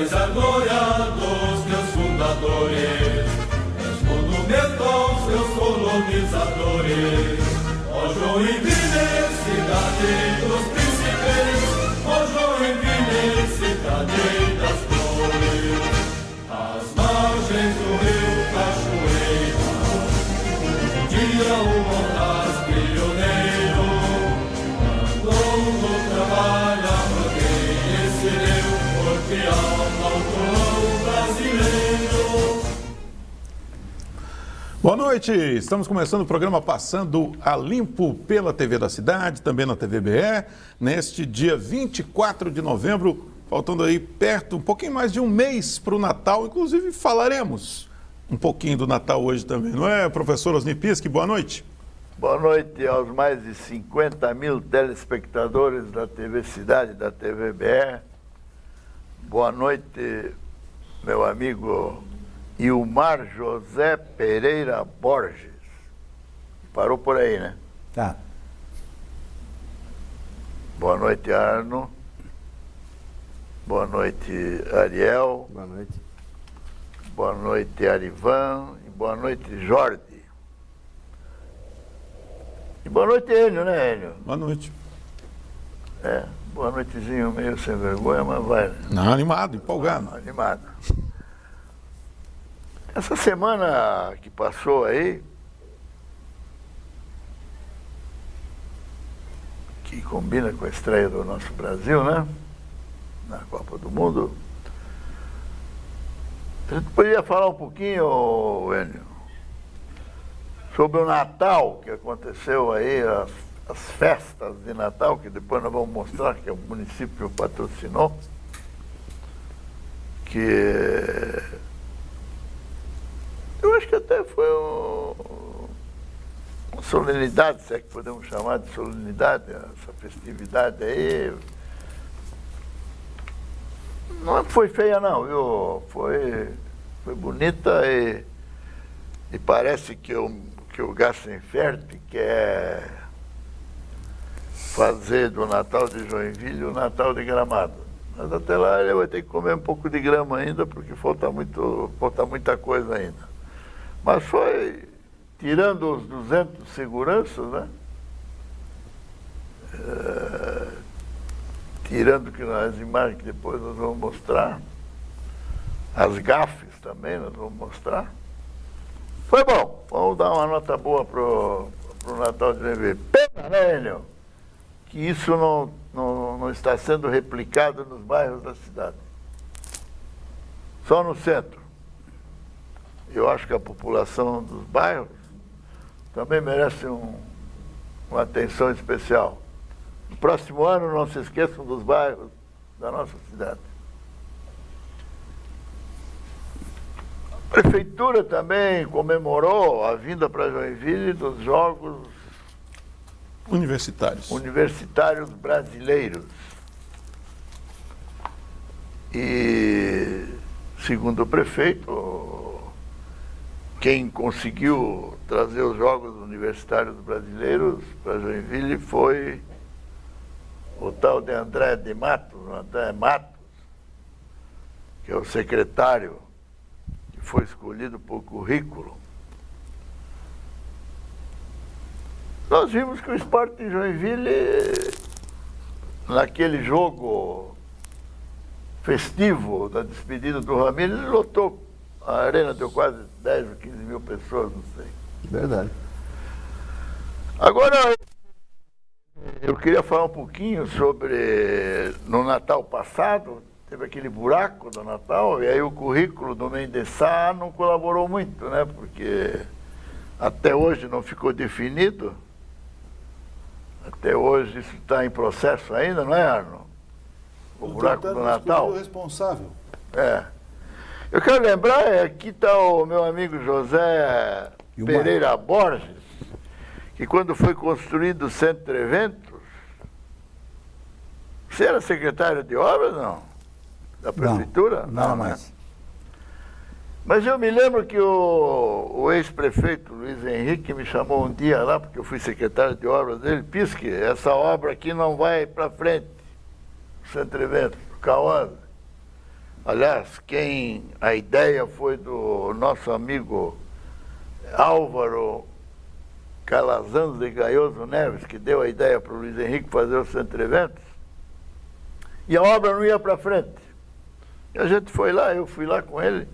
Dais a glória dos teus fundadores, és monumento aos teus colonizadores. Ó Joinville, cidade dos príncipes, ó Joinville, cidade das flores. As margens do rio Cachoeira, um dia o Montas pioneiro andou no trabalho a mangueira esse rio, porque alma ao povo brasileiro. Boa noite, estamos começando o programa Passando a Limpo pela TV da Cidade, também na TVBE, neste dia 24 de novembro, faltando aí perto, um pouquinho mais de um mês para o Natal, inclusive falaremos um pouquinho do Natal hoje também, não é, professor Osni Pischi? Boa noite. Boa noite aos mais de 50 mil telespectadores da TV Cidade, da TVBE. Boa noite, meu amigo Ilmar José Pereira Borges. Parou por aí, né? Tá. Boa noite, Arno. Boa noite, Ariel. Boa noite. Boa noite, Arivan. E boa noite, Jorge. E boa noite, Enio, né, Enio? Boa noite. É, boa noitezinho, meio sem vergonha, mas vai, né? Não, animado, empolgado. Animado. Essa semana que passou aí, que combina com a estreia do nosso Brasil, né? Na Copa do Mundo. A gente poderia falar um pouquinho, Enio, sobre o Natal que aconteceu aí, as festas de Natal, que depois nós vamos mostrar que o município patrocinou, que eu acho que até foi uma solenidade, se é que podemos chamar de solenidade, essa festividade aí. Não foi feia não, viu? Foi bonita e parece que o Gassenfeld quer fazer do Natal de Joinville o Natal de Gramado. Mas até lá ele vai ter que comer um pouco de grama ainda, porque falta muita coisa ainda. Mas foi, tirando os 200 seguranças, né? Tirando que as imagens que depois nós vamos mostrar, as gafes também nós vamos mostrar. Foi bom, vamos dar uma nota boa pro Natal de Joinville. Pena, né, Enio? Que isso não está sendo replicado nos bairros da cidade. Só no centro. Eu acho que a população dos bairros também merece uma atenção especial. No próximo ano, não se esqueçam dos bairros da nossa cidade. A prefeitura também comemorou a vinda para Joinville dos Jogos Universitários Brasileiros. E, segundo o prefeito, quem conseguiu trazer os Jogos Universitários Brasileiros para Joinville foi o tal de André Matos, que é o secretário que foi escolhido por currículo. Nós vimos que o Sport de Joinville, naquele jogo festivo da despedida do Ramírez, lotou. A arena deu quase 10 ou 15 mil pessoas, não sei. Verdade. Agora, eu queria falar um pouquinho sobre, no Natal passado, teve aquele buraco do Natal, e aí o currículo do Mendesá não colaborou muito, né? Porque até hoje não ficou definido. Até hoje isso está em processo ainda, não é, Arno? O buraco do Natal. O responsável. É. Eu quero lembrar, aqui está o meu amigo José Pereira Borges, que quando foi construído o centro de eventos, você era secretário de obras, não? Da prefeitura? Não, mais. Mas eu me lembro que o ex-prefeito Luiz Henrique me chamou um dia lá, porque eu fui secretário de obras dele, Pischi, essa obra aqui não vai para frente, o centro de eventos, o Cauã. Aliás, a ideia foi do nosso amigo Álvaro Calazans de Gaioso Neves, que deu a ideia para o Luiz Henrique fazer o Centro Eventos, e a obra não ia para frente. E a gente foi lá, eu fui lá com ele,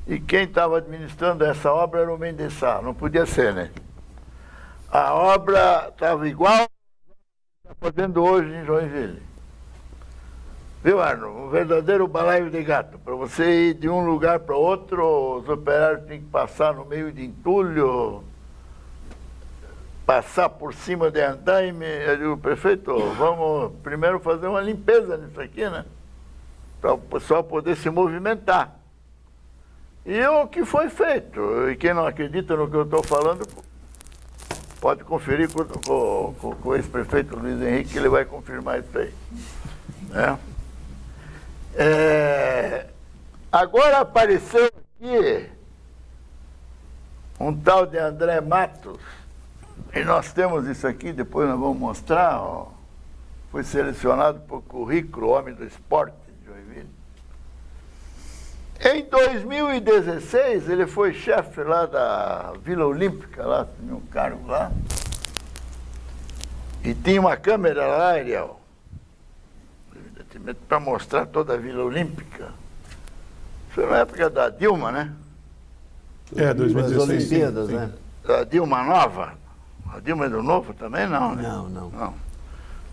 e quem estava administrando essa obra era o Mendes Sá, não podia ser, né? A obra estava igual está fazendo hoje em Joinville. Viu, Arno? Um verdadeiro balaio de gato. Para você ir de um lugar para outro, os operários têm que passar no meio de entulho, passar por cima de andaime. Eu digo, prefeito, vamos primeiro fazer uma limpeza nisso aqui, né? Para o pessoal poder se movimentar. E o que foi feito? E quem não acredita no que eu estou falando, pode conferir com o ex-prefeito Luiz Henrique, que ele vai confirmar isso aí. Né? Agora apareceu aqui um tal de André Matos, e nós temos isso aqui, depois nós vamos mostrar, ó. Foi selecionado por currículo, homem do esporte de Joinville. Em 2016, ele foi chefe lá da Vila Olímpica, lá, tinha um cargo lá, e tinha uma câmera lá, Ariel, para mostrar toda a Vila Olímpica. Foi na época da Dilma, né? 2016. As Olimpíadas, sim. né? Da Dilma nova. A Dilma é do Novo também, não, né? Não.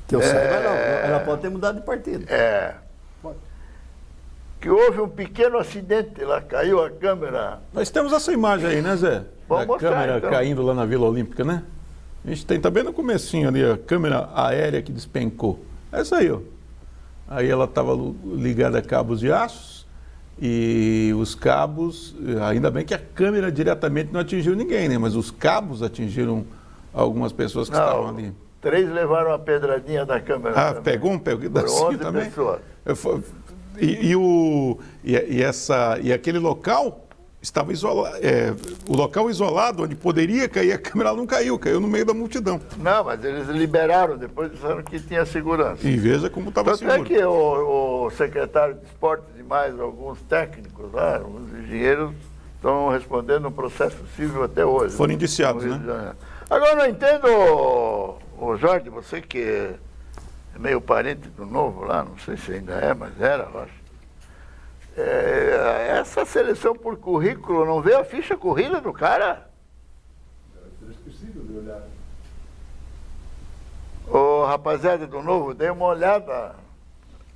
Que eu saiba, não. Ela pode ter mudado de partido. Pode. Que houve um pequeno acidente lá, caiu a câmera. Nós temos essa imagem aí, né, Zé? Vamos a mostrar, câmera então. caindo lá na Vila Olímpica, né? A gente tem também no comecinho ali a câmera aérea que despencou. Essa aí, ó. Aí ela estava ligada a cabos de aços e os cabos, ainda bem que a câmera diretamente não atingiu ninguém, né? Mas os cabos atingiram algumas pessoas que estavam ali. 3 levaram a pedradinha da câmera. Ah, também. pegou um pedacinho Foram 11 também? pessoas. E aquele local estava isolado, o local isolado onde poderia cair a câmera não caiu, caiu no meio da multidão. Não, mas eles liberaram, depois disseram que tinha segurança. E veja como estava Tanto seguro. é que o secretário de esportes e mais alguns técnicos lá, alguns engenheiros, estão respondendo um processo civil até hoje. Foram indiciados, no Rio de né? Janeiro. Agora, eu não entendo, o Jorge, você que é meio parente do Novo lá, não sei se ainda é, mas era, eu acho. Essa seleção por currículo, não vê a ficha corrida do cara? Ô, rapaziada do Novo, dê uma olhada.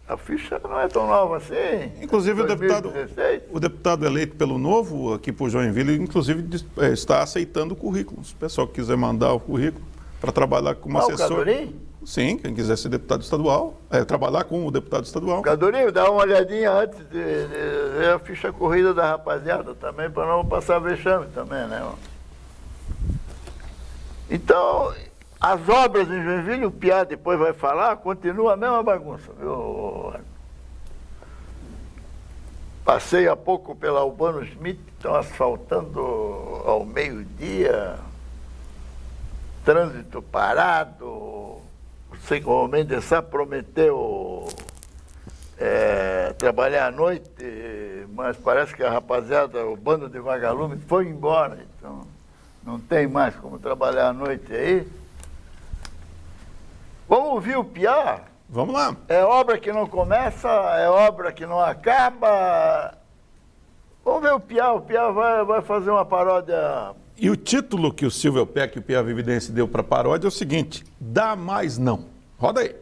A ficha não é tão nova assim. Inclusive 2016. o deputado eleito pelo Novo, aqui por Joinville, inclusive está aceitando currículos. O pessoal que quiser mandar o currículo para trabalhar como assessor. O Cadorim? Sim, quem quiser ser deputado estadual, trabalhar com o deputado estadual. Cadorinho, dá uma olhadinha antes de ver a ficha corrida da rapaziada também, para não passar vexame também, né? Então, as obras em Joinville, o Piá depois vai falar, continua a mesma bagunça, viu? Passei há pouco pela Albano Schmidt, estão asfaltando ao meio-dia, trânsito parado. O Mendes Sá prometeu trabalhar à noite, mas parece que a rapaziada, o bando de vagalumes, foi embora, então não tem mais como trabalhar à noite aí. Vamos ouvir o Piá? Vamos lá. É obra que não começa, é obra que não acaba. Vamos ver o Piá vai fazer uma paródia. E o título que o Silvio Peck e o Piá Vividense deu para a paródia é o seguinte: Dá Mais Não. Roda aí.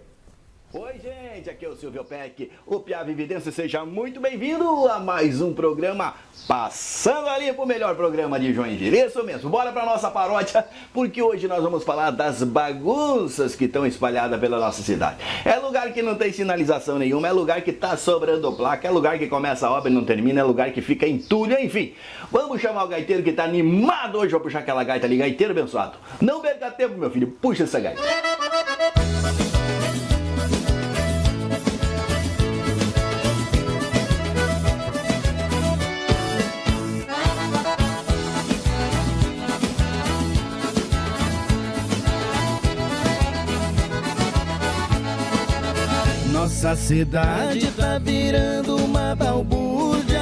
Oi, gente, aqui é o Silvio Peck, o Piá Vividense, seja muito bem-vindo a mais um programa Passando a Limpo, o melhor programa de Joinville. Isso mesmo, bora pra nossa paródia, porque hoje nós vamos falar das bagunças que estão espalhadas pela nossa cidade. É lugar que não tem sinalização nenhuma, é lugar que tá sobrando placa, é lugar que começa a obra e não termina, é lugar que fica entulho, enfim. Vamos chamar o gaiteiro que tá animado hoje, vou puxar aquela gaita ali, gaiteiro abençoado. Não perca tempo, meu filho, puxa essa gaita. Nossa cidade tá virando uma balbúrdia,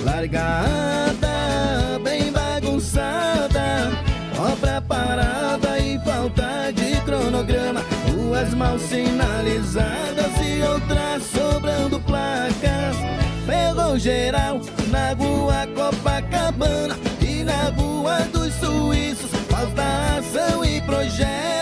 largada, bem bagunçada, obra parada e falta de cronograma, ruas mal sinalizadas e outras sobrando placas. Ferrou geral na rua Copacabana e na rua dos Suíços, falta ação e projeto.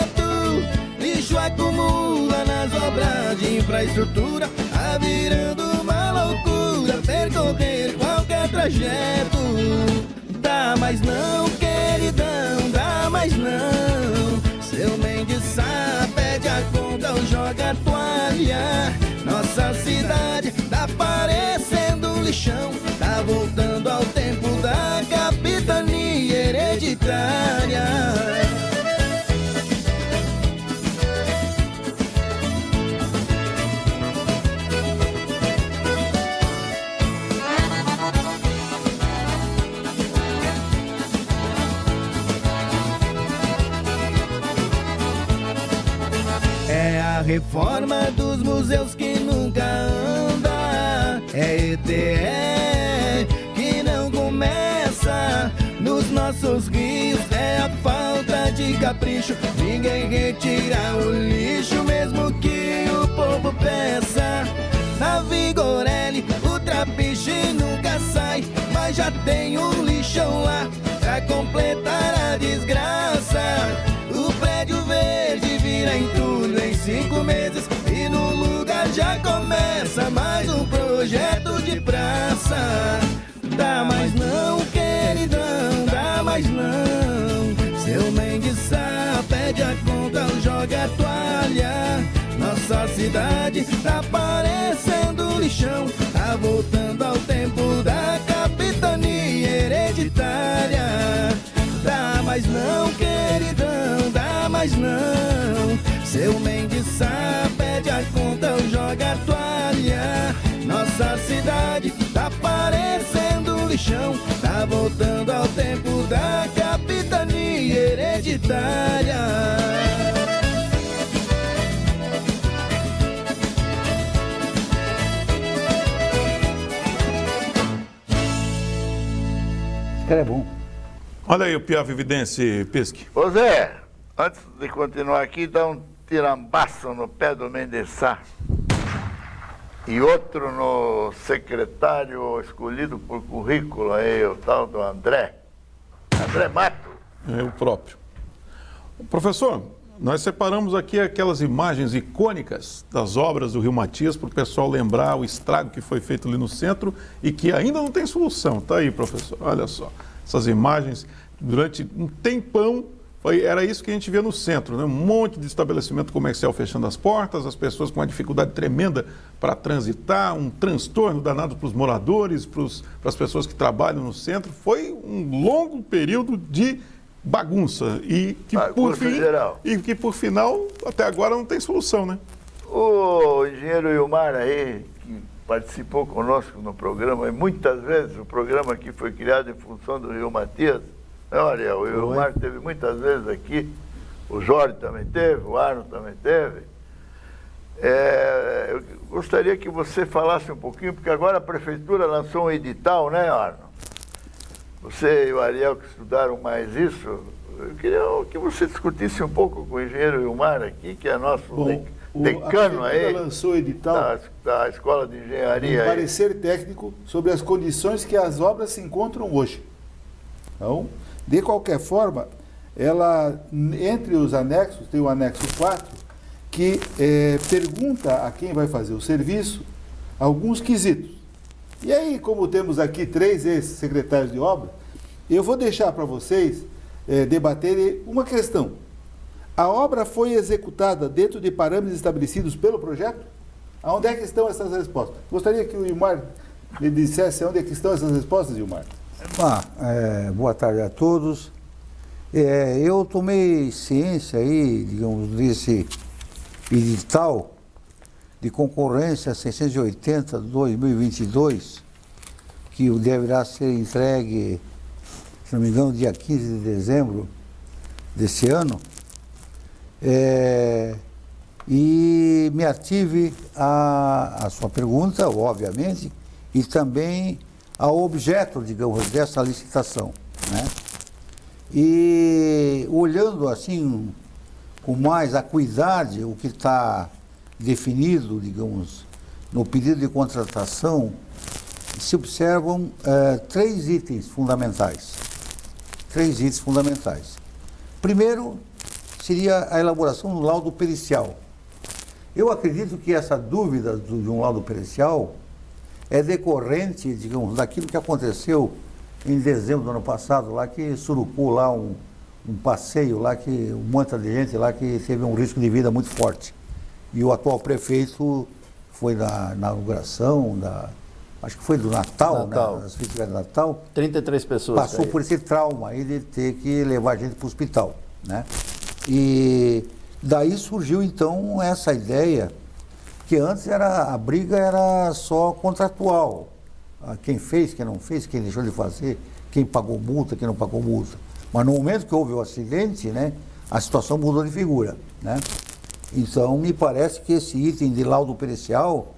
Lixo acumula nas obras de infraestrutura, tá virando uma loucura percorrer qualquer trajeto. Dá mais não, queridão, dá mais não. Seu Mendes Sá pede a conta ou joga a toalha. Nossa cidade tá parecendo um lixão, tá voltando ao tempo da capitania hereditária. É a reforma dos museus que nunca anda, é ETE que não começa. Nos nossos rios é a falta de capricho, ninguém retira o lixo mesmo que o povo peça. Na Vigorelli o trapiche nunca sai, mas já tem um lixão lá pra completar a desgraça. O prédio verde vira entulho em 5 meses e no lugar já começa mais um projeto de praça. Dá mais não, queridão, dá mais não. Seu Mendes Sá pede a conta ou joga a toalha. Nossa cidade tá parecendo um lixão, tá voltando ao tempo da capitania hereditária. Dá mais não, queridão, dá mais não. Seu Mendes Sá pede a conta ou joga a toalha. Nossa cidade tá parecendo um lixão, tá voltando ao tempo da capitania hereditária. Esse cara é bom. Olha aí o Piave Vidense, Pisque. Ô Zé, antes de continuar aqui, dá um tirambaço no pé do Mendes Sá e outro no secretário escolhido por currículo aí, o tal do André Mato. É o próprio. Professor, nós separamos aqui aquelas imagens icônicas das obras do Rio Matias para o pessoal lembrar o estrago que foi feito ali no centro e que ainda não tem solução. Tá aí, professor, olha só. Essas imagens, durante um tempão, era isso que a gente via no centro, né? Um monte de estabelecimento comercial fechando as portas, as pessoas com uma dificuldade tremenda para transitar, um transtorno danado para os moradores, para as pessoas que trabalham no centro. Foi um longo período de bagunça e que, por final, até agora não tem solução, né? O engenheiro Ilmar aí, que participou conosco no programa, e muitas vezes o programa aqui foi criado em função do Rio Matias. Olha, o Ilmar teve muitas vezes aqui, o Jorge também teve, o Arno também teve. Eu gostaria que você falasse um pouquinho, porque agora a prefeitura lançou um edital, né, Arno? Você e o Ariel que estudaram mais isso, eu queria que você discutisse um pouco com o engenheiro Ilmar aqui, que é nosso decano aí. A lançou o edital da Escola de Engenharia. Um parecer técnico sobre as condições que as obras se encontram hoje. Então, de qualquer forma, ela, entre os anexos, tem o anexo 4, que pergunta a quem vai fazer o serviço alguns quesitos. E aí, como temos aqui 3 ex-secretários de obra, eu vou deixar para vocês debaterem uma questão. A obra foi executada dentro de parâmetros estabelecidos pelo projeto? Aonde é que estão essas respostas? Gostaria que o Ilmar me dissesse onde é que estão essas respostas, Ilmar. Boa tarde a todos. Eu tomei ciência aí, digamos, desse edital de concorrência 680/2022, que deverá ser entregue, se não me engano, dia 15 de dezembro desse ano. E me ative à sua pergunta, obviamente, e também ao objeto, digamos, dessa licitação, né? E olhando assim com mais acuidade o que está definido, digamos, no pedido de contratação, se observam três itens fundamentais. Primeiro, seria a elaboração do laudo pericial. Eu acredito que essa dúvida de um laudo pericial é decorrente, digamos, daquilo que aconteceu em dezembro do ano passado, lá que surupou lá um passeio lá, que um monte de gente lá que teve um risco de vida muito forte. E o atual prefeito foi na inauguração, acho que foi do Natal. Né, das festividades de Natal. 33 pessoas. Passou por esse trauma aí de ter que levar a gente para o hospital, né? E daí surgiu então essa ideia, que antes a briga era só contratual. Quem fez, quem não fez, quem deixou de fazer, quem pagou multa, quem não pagou multa. Mas no momento que houve o acidente, né, a situação mudou de figura, né? Então me parece que esse item de laudo pericial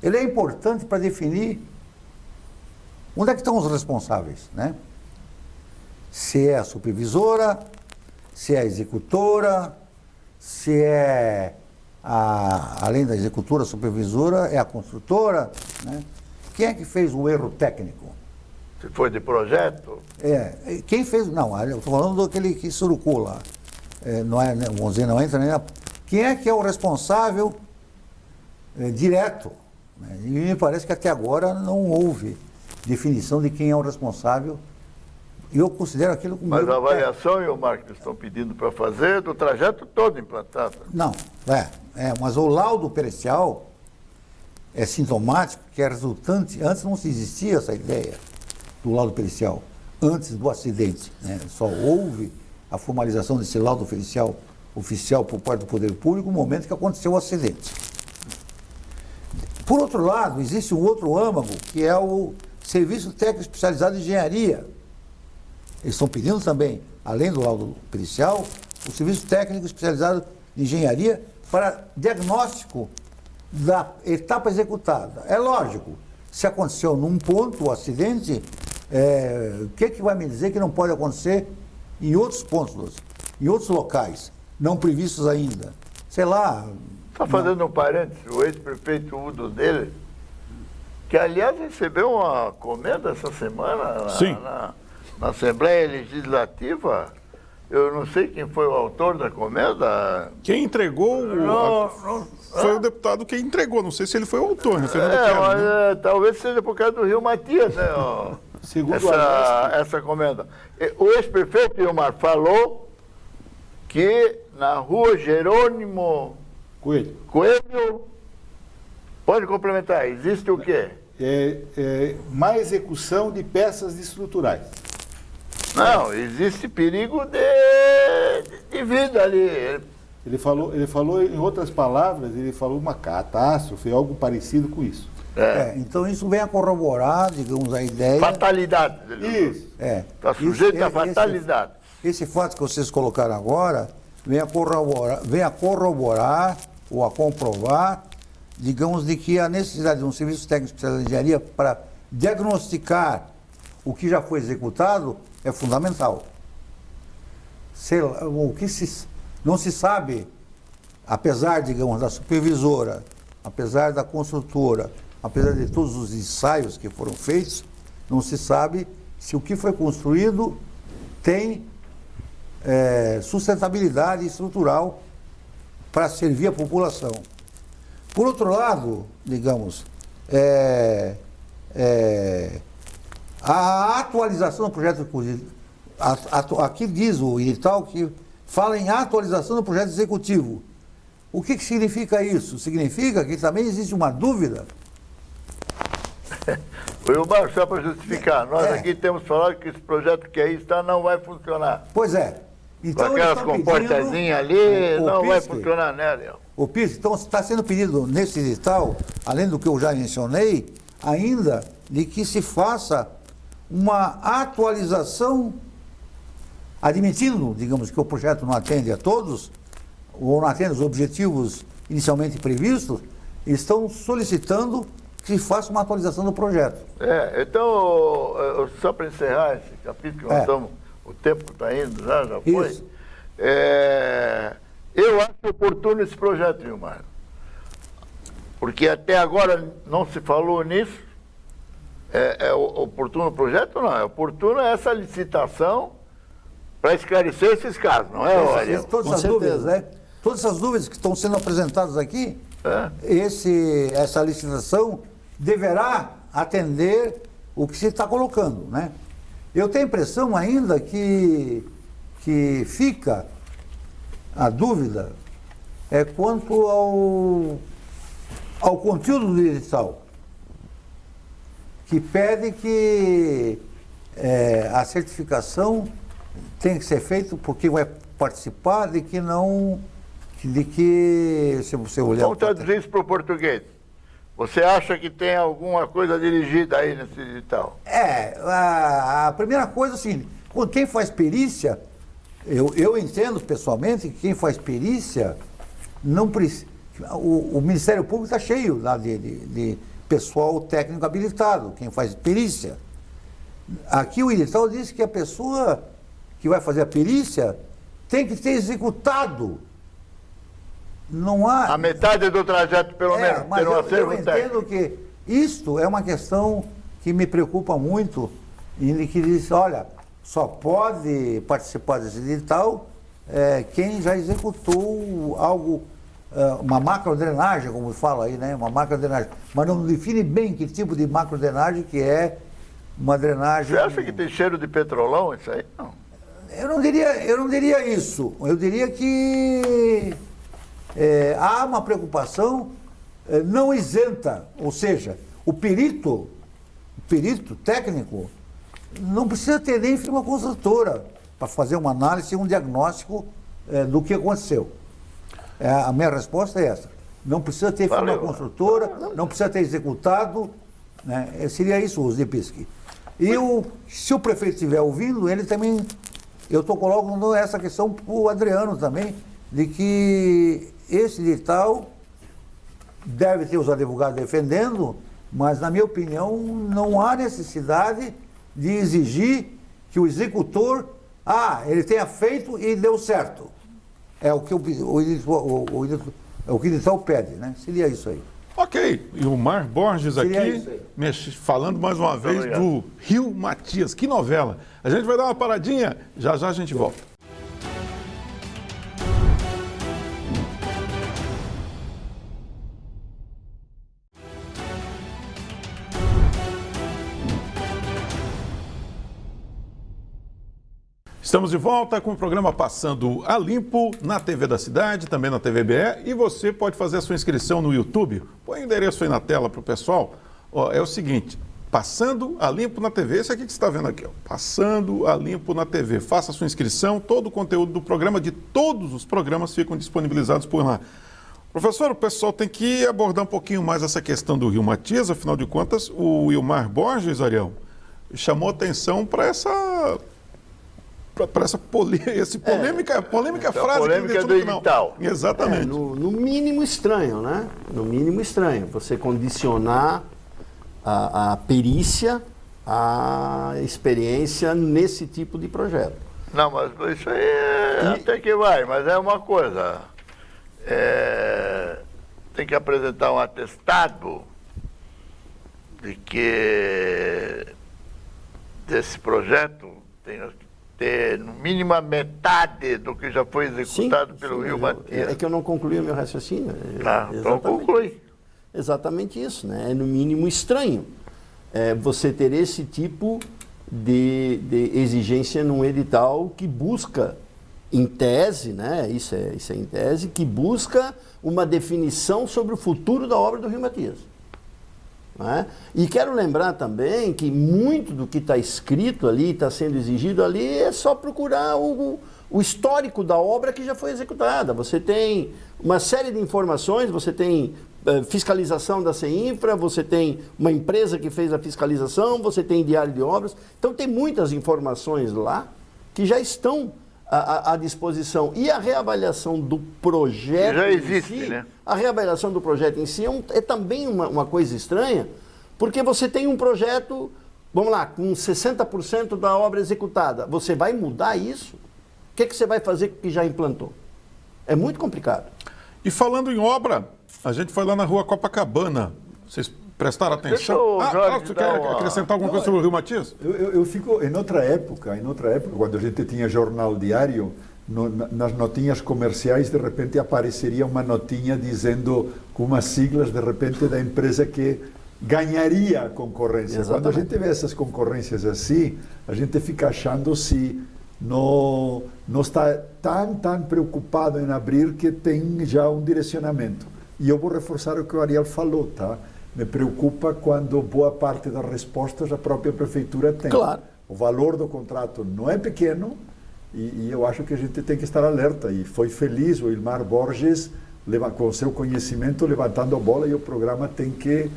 ele é importante para definir onde é que estão os responsáveis, né? Se é a supervisora, se é a executora, se é, além da executora, supervisora, é a construtora, né? Quem é que fez o erro técnico? Se foi de projeto? Quem fez, não, eu estou falando daquele que surucou lá, não é, vamos dizer, não entra nem na... Quem é que é o responsável direto? Né? E me parece que até agora não houve definição de quem é o responsável. E eu considero aquilo como... Mas a avaliação, e o Marcos, estão pedindo para fazer do trajeto todo implantado. Não, mas o laudo pericial é sintomático, que é resultante... Antes não se existia essa ideia do laudo pericial, antes do acidente, né? Só houve a formalização desse laudo oficial por parte do Poder Público no momento que aconteceu o acidente. Por outro lado, existe um outro âmago, que é o Serviço Técnico Especializado em Engenharia. Eles estão pedindo também, além do laudo pericial, o Serviço Técnico Especializado em Engenharia para diagnóstico da etapa executada. É lógico, se aconteceu num ponto o acidente, o que vai me dizer que não pode acontecer em outros pontos, em outros locais, não previstos ainda? Sei lá... Só fazendo um parênteses, o ex-prefeito Udo dele, que aliás recebeu uma comenda essa semana na Assembleia Legislativa. Eu não sei quem foi o autor da comenda. Quem entregou foi o deputado que entregou. Não sei se ele foi o autor. Mas talvez seja por causa do Rio Matias, né? Segundo essa comenda. O ex-prefeito Ilmar falou que na rua Jerônimo Coelho, pode complementar, existe o quê? Má execução de peças estruturais. Não, existe perigo de vida ali. Ele falou, em outras palavras, ele falou uma catástrofe, algo parecido com isso. Então isso vem a corroborar, digamos, a ideia... Fatalidade. Isso. Está sujeito a fatalidade. Esse fato que vocês colocaram agora vem a corroborar ou a comprovar, digamos, de que a necessidade de um serviço técnico especializado em engenharia para diagnosticar o que já foi executado é fundamental. O que não se sabe, apesar, digamos, da supervisora, apesar da construtora, apesar de todos os ensaios que foram feitos, não se sabe se o que foi construído tem sustentabilidade estrutural para servir a população. Por outro lado, digamos, a atualização do projeto, aqui diz o edital que fala em atualização do projeto executivo. O que significa isso? Significa que também existe uma dúvida. Ilmar, só para justificar, nós aqui temos falado que esse projeto que aí está não vai funcionar. Pois é. Então, com aquelas comportazinhas ali, não vai funcionar, né, Ariel? O PIS, então está sendo pedido nesse edital, além do que eu já mencionei, ainda de que se faça uma atualização admitindo, digamos, que o projeto não atende a todos, ou não atende os objetivos inicialmente previstos, estão solicitando que se faça uma atualização do projeto. Então, só para encerrar esse capítulo, que nós estamos, o tempo está indo, já foi. Isso. Eu acho oportuno esse projeto, Vilmar. Porque até agora não se falou nisso. É oportuno o projeto ou não? É oportuno essa licitação para esclarecer esses casos, não é, Ariel? Todas essas dúvidas, né? Todas essas dúvidas que estão sendo apresentadas aqui, essa licitação deverá atender o que se está colocando, né? Eu tenho a impressão ainda que fica a dúvida quanto ao conteúdo do edital, que pede que a certificação tem que ser feita por quem vai participar, de que se você olhar... Vamos traduzir isso para o português. Você acha que tem alguma coisa dirigida aí nesse edital? A primeira coisa, assim, quem faz perícia, eu entendo pessoalmente que quem faz perícia não precisa... O Ministério Público está cheio lá de pessoal técnico habilitado, quem faz perícia. Aqui o edital diz que a pessoa que vai fazer a perícia tem que ter executado. Não há... A metade do trajeto, pelo menos, mas ter um acervo eu técnico. entendo que isto é uma questão que me preocupa muito, e que diz, olha, só pode participar desse edital quem já executou algo, uma macrodrenagem, como fala aí, né? Uma macrodrenagem. Mas não define bem que tipo de macrodrenagem que é uma drenagem... Você acha que tem cheiro de petrolão isso aí? Não. Eu não diria isso. Eu diria que há uma preocupação não isenta, ou seja, o perito técnico não precisa ter nem firma construtora para fazer uma análise e um diagnóstico do que aconteceu. A minha resposta é essa. Não precisa ter firma construtora, não precisa ter executado, né? Seria isso, o Zipski. E se o prefeito estiver ouvindo, ele também... Eu estou colocando essa questão para o Adriano também, de que esse edital deve ter os advogados defendendo, mas, na minha opinião, não há necessidade de exigir que o executor, ele tenha feito e deu certo. É o que o edital pede, né? Seria isso aí. Ok, e o Mar Borges aqui, falando mais uma vez do Rio Matias. Que novela! A gente vai dar uma paradinha, já já a gente volta. Estamos de volta com o programa Passando a Limpo na TV da Cidade, também na TVBE, e você pode fazer a sua inscrição no YouTube. Põe o endereço aí na tela para o pessoal. É o seguinte, Passando a Limpo na TV, esse aqui que você está vendo aqui, Passando a Limpo na TV. Faça a sua inscrição, todo o conteúdo do programa, de todos os programas, ficam disponibilizados por lá. Professor, o pessoal tem que abordar um pouquinho mais essa questão do Rio Matias, afinal de contas, o Wilmar Borges, Ariel, chamou atenção para essa polêmica frase polêmica que do edital. Exatamente. No mínimo estranho, né? No mínimo estranho. Você condicionar a perícia à experiência nesse tipo de projeto. Não, mas isso aí até que vai, mas é uma coisa. Tem que apresentar um atestado de que desse projeto tem ter no mínimo a metade do que já foi executado pelo Rio Matias. É que eu não concluí o meu raciocínio. Então conclui. Exatamente isso, né? É no mínimo estranho você ter esse tipo de exigência num edital que busca, em tese, né? Isso é em tese, que busca uma definição sobre o futuro da obra do Rio Matias. Né? E quero lembrar também que muito do que está escrito ali, está sendo exigido ali, é só procurar o histórico da obra que já foi executada. Você tem uma série de informações, você tem fiscalização da CEINFRA, você tem uma empresa que fez a fiscalização, você tem diário de obras. Então tem muitas informações lá que já estão à disposição. E a reavaliação do projeto Já em existe, si, né? a reavaliação do projeto em si é também uma coisa estranha, porque você tem um projeto, vamos lá, com 60% da obra executada. Você vai mudar isso? O que você vai fazer com o que já implantou? É muito complicado. E falando em obra, a gente foi lá na rua Copacabana. Vocês prestaram atenção? Deixa o Jorge você dar quer uma- acrescentar alguma coisa sobre o Rio Matias? Eu fico em outra época, quando a gente tinha jornal diário, nas notinhas comerciais, de repente apareceria uma notinha dizendo com umas siglas, de repente, da empresa que ganharia a concorrência. Exatamente. Quando a gente vê essas concorrências assim, a gente fica achando se não está tão preocupado em abrir que tem já um direcionamento. E eu vou reforçar o que o Ariel falou, tá? Me preocupa quando boa parte das respostas a própria prefeitura tem. Claro. O valor do contrato não é pequeno e eu acho que a gente tem que estar alerta. E foi feliz o Ilmar Borges, com seu conhecimento, levantando a bola, e o programa tem que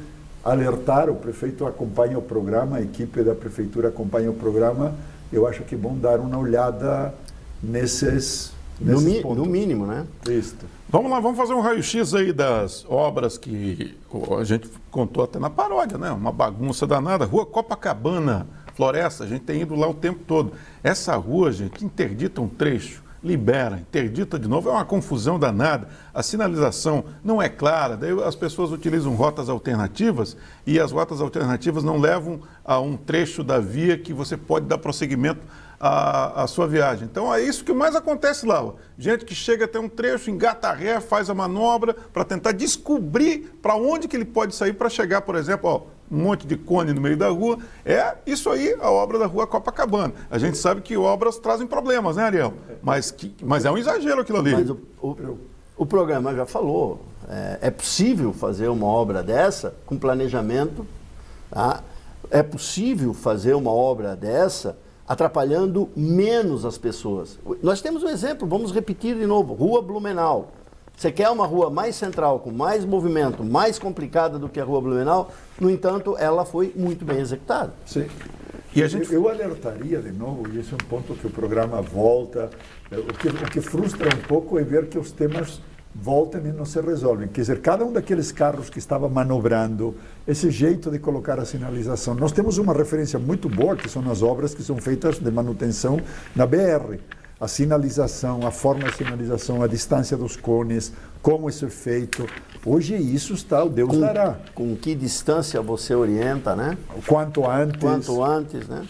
alertar. O prefeito acompanha o programa, a equipe da prefeitura acompanha o programa. Eu acho que é bom dar uma olhada nesses pontos. No mínimo, né? Isso. Vamos lá, vamos fazer um raio-x aí das obras que a gente contou até na paródia, né? Uma bagunça danada. Rua Copacabana, Floresta, a gente tem ido lá o tempo todo. Essa rua, gente, interdita um trecho, libera, interdita de novo, é uma confusão danada. A sinalização não é clara, daí as pessoas utilizam rotas alternativas e as rotas alternativas não levam a um trecho da via que você pode dar prosseguimento à sua viagem. Então é isso que mais acontece lá. Ó. Gente que chega até um trecho, engata a ré, faz a manobra para tentar descobrir para onde que ele pode sair para chegar, por exemplo, ó, um monte de cone no meio da rua. É isso aí, a obra da rua Copacabana. A gente sabe que obras trazem problemas, né, Ariel? Mas é um exagero aquilo ali. Mas o programa já falou, é possível fazer uma obra dessa com planejamento, tá? É possível fazer uma obra dessa atrapalhando menos as pessoas. Nós temos um exemplo, vamos repetir de novo, Rua Blumenau. Você quer uma rua mais central, com mais movimento, mais complicada do que a Rua Blumenau, no entanto, ela foi muito bem executada. Sim. E a gente... Eu alertaria de novo, e esse é um ponto que o programa volta, o que frustra um pouco é ver que os temas voltam e não se resolvem. Quer dizer, cada um daqueles carros que estava manobrando, esse jeito de colocar a sinalização. Nós temos uma referência muito boa, que são as obras que são feitas de manutenção na BR. A sinalização, a forma de sinalização, a distância dos cones, como isso é feito. Hoje isso está, o Deus dará. Com que distância você orienta, né? Quanto antes. Quanto antes, né?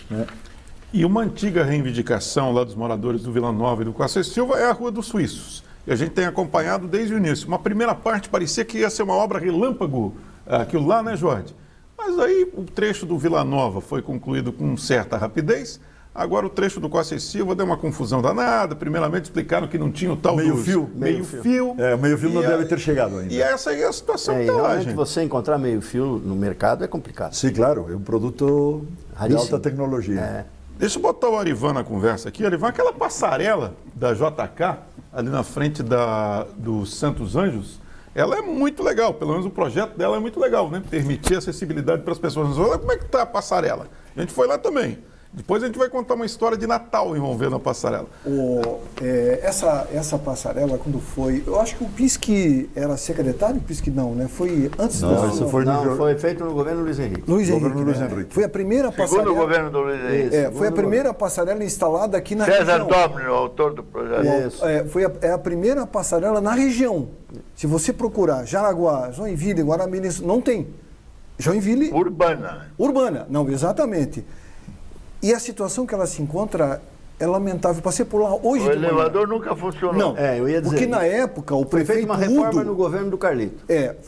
E uma antiga reivindicação lá dos moradores do Vila Nova e do Costa Silva é a Rua dos Suíços. E a gente tem acompanhado desde o início. Uma primeira parte parecia que ia ser uma obra relâmpago, aquilo lá, né, Jorge? Mas aí o trecho do Vila Nova foi concluído com certa rapidez. Agora o trecho do Costa Silva deu uma confusão danada. Primeiramente explicaram que não tinha o tal Meio-fio. meio-fio. O meio-fio não deve ter chegado ainda. E essa aí é a situação que E está lá, realmente gente. você encontrar meio-fio no mercado é complicado. Sim, claro, é um produto de Raríssimo. alta tecnologia. É. Deixa eu botar o Arivan na conversa aqui. Arivan, aquela passarela da JK, ali na frente do Santos Anjos, ela é muito legal. Pelo menos o projeto dela é muito legal, né? Permitir acessibilidade para as pessoas. Mas olha como é que está a passarela. A gente foi lá também. Depois a gente vai contar uma história de Natal envolvendo a passarela. Essa passarela, quando foi... Eu acho que o Pisque era secretário, o Pisque não, né? Foi antes Não, isso foi Não, no foi feito no governo Luiz Henrique. Luiz Governo Henrique. Luiz né? Henrique. Foi a primeira Segundo passarela... o governo do Luiz Henrique. foi a primeira passarela instalada aqui na César região. Dobner, o autor do projeto. Isso. É a primeira passarela na região. Se você procurar Jaraguá, Joinville, Guaramirim, não tem. Joinville... Urbana. Urbana, não, exatamente. E a situação que ela se encontra é lamentável. Passei por lá hoje O de manhã. elevador nunca funcionou. Não, Eu ia dizer. porque na época o Foi feita prefeito uma reforma Udo... no governo do Carlito.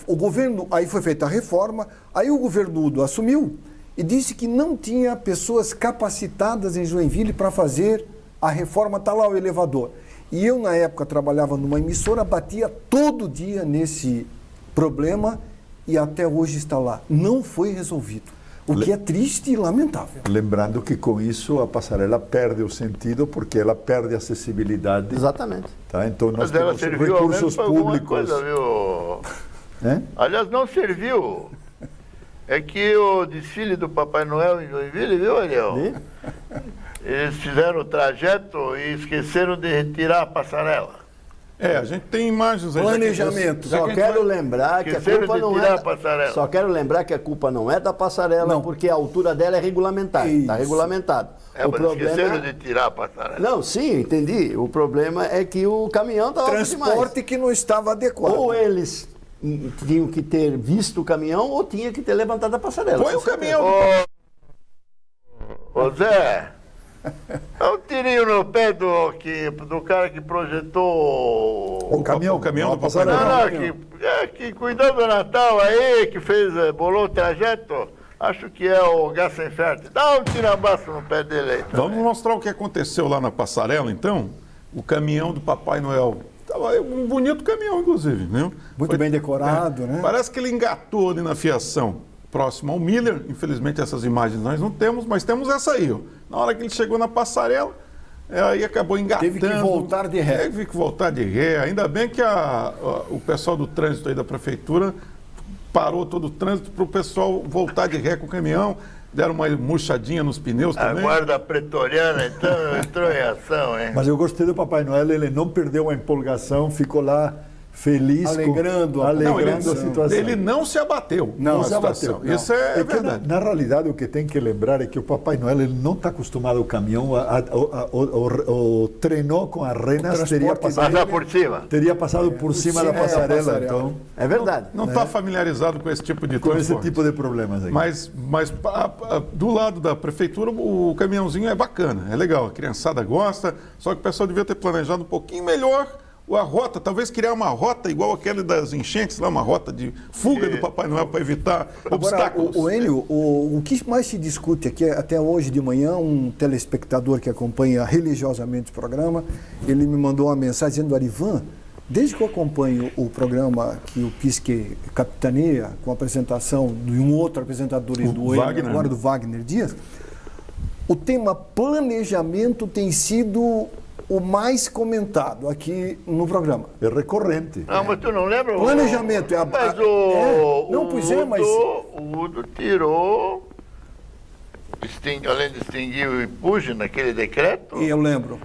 O governo, aí foi feita a reforma, aí o governo Udo assumiu e disse que não tinha pessoas capacitadas em Joinville para fazer a reforma, está lá o elevador. E eu, na época, trabalhava numa emissora, batia todo dia nesse problema e até hoje está lá. Não foi resolvido. O que é triste e lamentável. Lembrando que com isso a passarela perde o sentido porque ela perde acessibilidade. Exatamente. Tá? Então nós Mas ela temos serviu ao menos recursos para alguma públicos. coisa, viu? Né? Aliás, não serviu. É que o desfile do Papai Noel em Joinville, viu, Ariel? eles fizeram o trajeto e esqueceram de retirar a passarela. A gente tem imagens aí. Planejamento. Só quero lembrar que a Esqueceram culpa de não tirar é. a passarela. Só quero lembrar que a culpa não é da passarela, Não. porque a altura dela é regulamentada. Está Isso. regulamentado. Mas esqueceram de tirar a passarela. Não, sim, entendi. O problema é que o caminhão estava alto demais. Transporte que não estava adequado. Ou eles tinham que ter visto o caminhão ou tinha que ter levantado a passarela. Põe o caminhão. Ô Zé, dá um tirinho no pé do cara que projetou. O caminhão, o caminhão não, do Papai passarela. Não, que cuidou do Natal aí, que bolou o trajeto. Acho que é o Gassenfert. Dá um tirambaço no pé dele aí. Vamos mostrar o que aconteceu lá na passarela, então? O caminhão do Papai Noel. Tava um bonito caminhão, inclusive, né? Muito bem decorado, né? Parece que ele engatou ali na fiação, próximo ao Miller. Infelizmente, essas imagens nós não temos, mas temos essa aí, ó. Na hora que ele chegou na passarela, aí acabou engatando. Teve que voltar de ré. Teve que voltar de ré. Ainda bem que o pessoal do trânsito aí da prefeitura parou todo o trânsito para o pessoal voltar de ré com o caminhão. Deram uma murchadinha nos pneus A também. guarda pretoriana então entrou em ação, hein? Mas eu gostei do Papai Noel, ele não perdeu a empolgação, ficou lá feliz, Alegrando a alegrando a situação. Ele não se abateu. Não com a se abateu. situação. Isso é que verdade. na realidade, o que tem que lembrar é que o Papai Noel ele não está acostumado ao caminhão, o trenó com as renas teria passado, Passar por cima. teria passado por cima da passarela. Então, É verdade. Não está familiarizado com esse tipo de com esse transporte. tipo de problemas aí. Mas do lado da prefeitura, o caminhãozinho é bacana, é legal, a criançada gosta, só que o pessoal devia ter planejado um pouquinho melhor a rota, talvez criar uma rota igual aquela das enchentes, lá uma rota de fuga do Papai Noel para evitar Agora, obstáculos. o Enio, o que mais se discute aqui, até hoje de manhã, um telespectador que acompanha religiosamente o programa, ele me mandou uma mensagem dizendo: Arivan, desde que eu acompanho o programa que o Pisque capitaneia, com a apresentação de um outro apresentador do Enio, Wagner. agora do Wagner Dias, o tema planejamento tem sido o mais comentado aqui no programa. É recorrente. Não, mas tu não lembra? Planejamento é a Mas não, pois é, mas o Udo tirou, além de extinguir o IPUJ naquele decreto, eu lembro.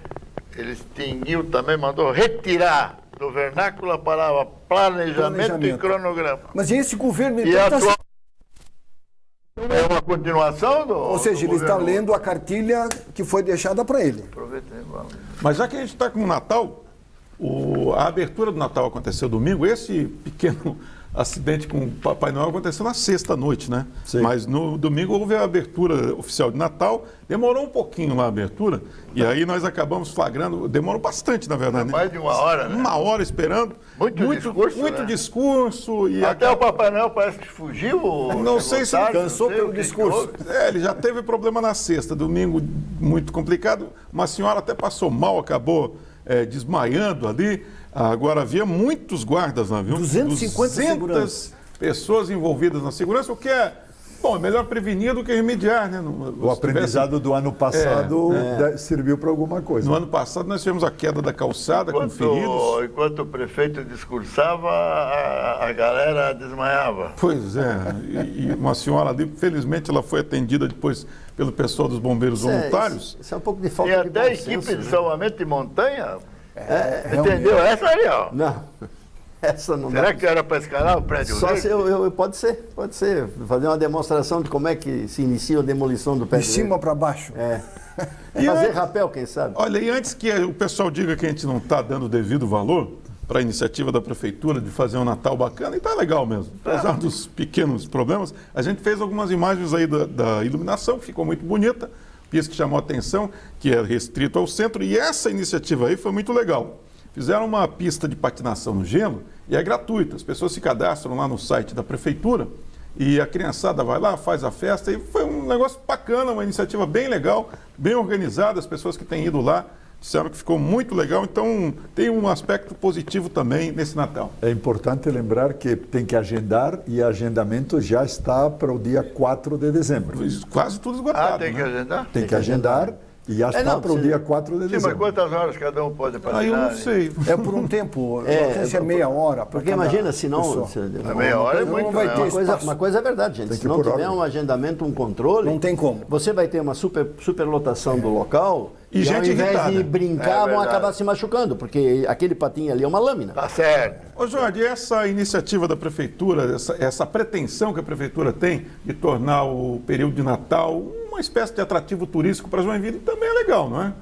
ele extinguiu também, mandou retirar do vernáculo a palavra planejamento e cronograma. Mas esse governo E então a está atual é uma continuação do. Ou seja, ele está lendo a cartilha que foi deixada para ele. Aproveita e vamos. Mas já que a gente está com o Natal, a abertura do Natal aconteceu domingo, esse pequeno acidente com o Papai Noel aconteceu na sexta-noite, né? Sim. Mas no domingo houve a abertura oficial de Natal, demorou um pouquinho lá a abertura, e aí nós acabamos flagrando, demorou bastante, na verdade. Mais de uma hora, né? Uma hora esperando. Muito discurso, Muito né? discurso. E Até o Papai Noel parece que fugiu. Não sei se cansou pelo discurso. ele já teve problema na sexta, domingo muito complicado. Uma senhora até passou mal, acabou desmaiando ali. Agora havia muitos guardas lá, viu? 250 seguranças. pessoas envolvidas na segurança, o que é, bom, é melhor prevenir do que remediar, né? O aprendizado do ano passado serviu para alguma coisa. No ano passado nós tivemos a queda da calçada com feridos. Enquanto o prefeito discursava, a galera desmaiava. Pois é, e uma senhora ali, felizmente ela foi atendida depois pelo pessoal dos bombeiros voluntários. Isso é um pouco de E falta de até bom a equipe senso, de né? salvamento de montanha. Entendeu? Essa aí, ó. Não, essa não Será dá. que era para escalar o prédio Só verde? se pode ser. Fazer uma demonstração de como é que se inicia a demolição do pé De cima para baixo. E Fazer antes- rapel, quem sabe? Olha, e antes que o pessoal diga que a gente não está dando o devido valor para a iniciativa da Prefeitura de fazer um Natal bacana, e está legal mesmo. Apesar dos pequenos problemas, a gente fez algumas imagens aí da iluminação, que ficou muito bonita, isso que chamou a atenção, que é restrito ao centro, e essa iniciativa aí foi muito legal. Fizeram uma pista de patinação no gelo e é gratuita. As pessoas se cadastram lá no site da Prefeitura e a criançada vai lá, faz a festa, e foi um negócio bacana, uma iniciativa bem legal, bem organizada. As pessoas que têm ido lá disseram que ficou muito legal, então tem um aspecto positivo também nesse Natal. É importante lembrar que tem que agendar e o agendamento já está para o dia 4 de dezembro. Quase tudo esgotado. Tem que né? agendar? Tem que agendar E já está para o dia 4 de Sim, mas dezembro. quantas horas cada um pode patinar? Aí eu não sei. É por um tempo, é meia hora. Porque imagina, se não... Meia hora é muito, vai né? ter espaço. Uma coisa é verdade, gente. Tem Se que não por tiver ordem. um agendamento, um controle... Não tem como. Você vai ter uma superlotação do local E ao gente invés irritada. de brincar, É vão verdade. acabar se machucando, porque aquele patinho ali é uma lâmina. Tá certo. Ô Jorge, essa iniciativa da Prefeitura, essa pretensão que a Prefeitura tem de tornar o período de Natal uma espécie de atrativo turístico para Joinville também é legal, não é?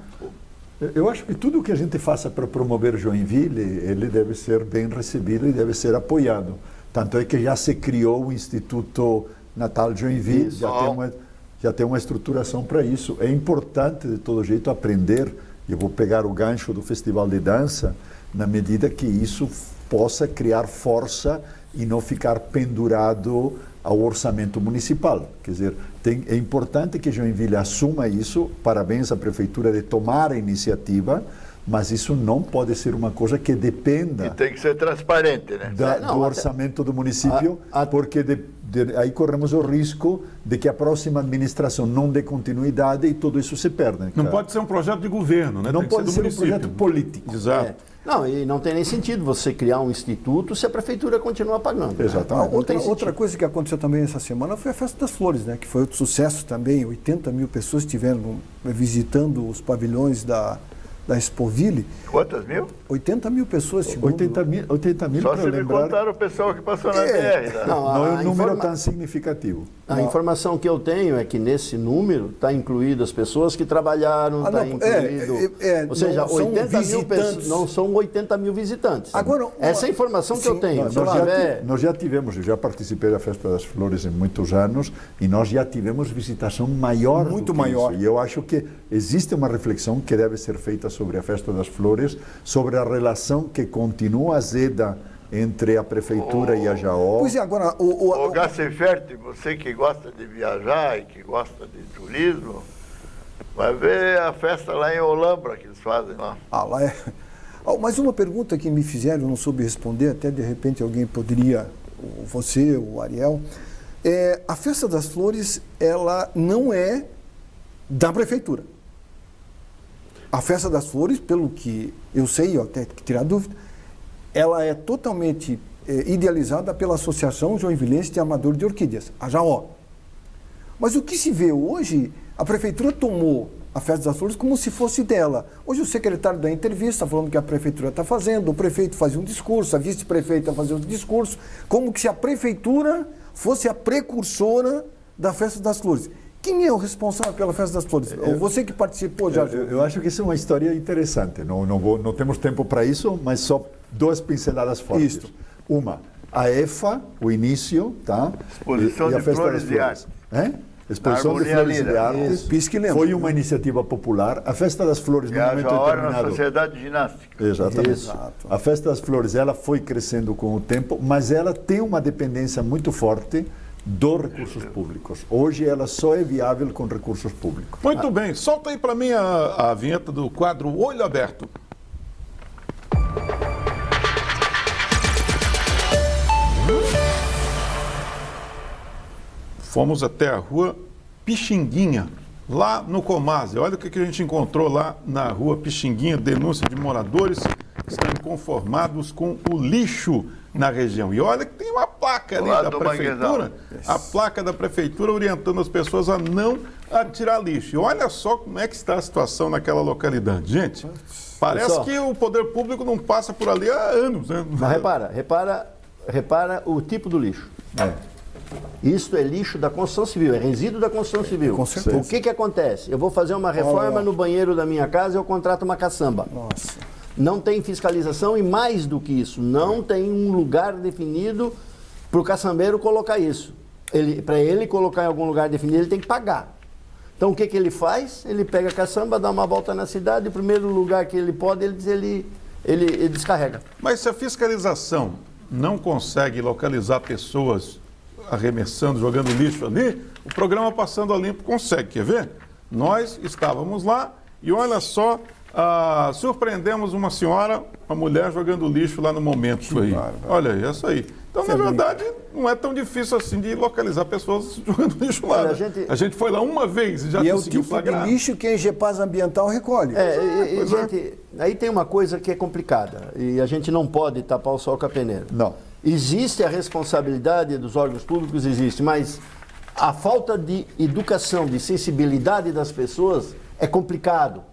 Eu acho que tudo que a gente faça para promover Joinville, ele deve ser bem recebido e deve ser apoiado. Tanto é que já se criou o Instituto Natal Joinville, já tem uma estruturação para isso. É importante, de todo jeito, aprender. Eu vou pegar o gancho do Festival de Dança, na medida que isso possa criar força e não ficar pendurado ao orçamento municipal. Quer dizer, é importante que Joinville assuma isso, parabéns à Prefeitura de tomar a iniciativa, mas isso não pode ser uma coisa que dependa E tem que ser transparente, né? do orçamento do município, porque aí corremos o risco de que a próxima administração não dê continuidade e tudo isso se perde. Não pode ser um projeto de governo, né? Não Tem que pode do ser um município. projeto político. Exato. Não, e não tem nem sentido você criar um instituto se a prefeitura continua pagando. Exatamente. Não tem Outra sentido. coisa que aconteceu também essa semana foi a Festa das Flores, né? Que foi outro sucesso também. 80 mil pessoas estiveram visitando os pavilhões da Expoville. Quantas mil? 80 mil pessoas, segundo... 80 mil Só para se me lembrar, contaram o pessoal que passou na BR. Né? não é um a número informa- tão significativo. A informação que eu tenho é que nesse número está incluído as pessoas que trabalharam, está não, incluído... não ou seja, são 80 mil visitantes. pessoas, não são 80 mil visitantes. Agora, essa é a informação que eu sim, tenho. nós Se eu tiver... Nós já tivemos, eu já participei da Festa das Flores em muitos anos e nós já tivemos visitação maior Muito do que maior. isso. E eu acho que existe uma reflexão que deve ser feita sobre a Festa das Flores, sobre a relação que continua azeda entre a Prefeitura e a JAO. Pois é, agora... Ô, Gaceferte, você que gosta de viajar e que gosta de turismo, vai ver a festa lá em Olambra que eles fazem lá. lá é... Mas uma pergunta que me fizeram, eu não soube responder, até de repente alguém poderia, você, o Ariel. A Festa das Flores, ela não é da Prefeitura. A Festa das Flores, pelo que eu sei, eu até que tirar dúvida, ela é totalmente idealizada pela Associação Joinvilense de Amador de Orquídeas, a JAO. Mas o que se vê hoje, a Prefeitura tomou a Festa das Flores como se fosse dela. Hoje o secretário da entrevista falando que a Prefeitura está fazendo, o prefeito fazia um discurso, a vice-prefeita fazia um discurso, como que se a Prefeitura fosse a precursora da Festa das Flores. Quem é o responsável pela Festa das Flores? Você que participou já. Eu acho que isso é uma história interessante. Não temos tempo para isso, mas só duas pinceladas fortes. Isso. Uma, a EFA, o início, tá? Exposição E a de Festa Flores das de Arte. Exposição de Harmonia Flores Lira. de Arte. Isso, Pisque lembra. Foi uma iniciativa popular. A Festa das Flores, E no a momento JAO na determinado... Sociedade de Ginástica. Exatamente. Exato. A Festa das Flores, ela foi crescendo com o tempo, mas ela tem uma dependência muito forte dos recursos públicos. Hoje ela só é viável com recursos públicos. Muito bem, solta aí para mim a vinheta do quadro Olho Aberto. Fomos até a rua Pixinguinha, lá no Comase. Olha o que a gente encontrou lá na rua Pixinguinha, denúncia de moradores que estão inconformados com o lixo na região. E olha que tem uma placa ali lado da do prefeitura, a placa da prefeitura orientando as pessoas a não atirar lixo. E olha só como é que está a situação naquela localidade. Gente, parece Pessoal, que o poder público não passa por ali há anos, né? Mas repara o tipo do lixo. Isso é lixo da construção civil, é resíduo da construção civil. Com certeza. O que acontece? Eu vou fazer uma reforma no banheiro da minha casa e eu contrato uma caçamba. Nossa. Não tem fiscalização e mais do que isso, não tem um lugar definido para o caçambeiro colocar isso. Para ele colocar em algum lugar definido, ele tem que pagar. Então o que ele faz? Ele pega a caçamba, dá uma volta na cidade, o primeiro lugar que ele pode, ele descarrega. Mas se a fiscalização não consegue localizar pessoas arremessando, jogando lixo ali, o programa Passando a Limpo consegue. Quer ver? Nós estávamos lá e olha só, surpreendemos uma senhora, uma mulher jogando lixo lá no momento aí. Olha aí, essa aí. Então, na verdade, não é tão difícil assim de localizar pessoas jogando lixo lá. Olha, né? A gente foi lá uma vez e já E é o conseguiu tipo flagrar. de lixo que a Engepaz Ambiental recolhe. Gente, aí tem uma coisa que é complicada e a gente não pode tapar o sol com a peneira. Não. Existe a responsabilidade dos órgãos públicos, existe, mas a falta de educação, de sensibilidade das pessoas é complicado,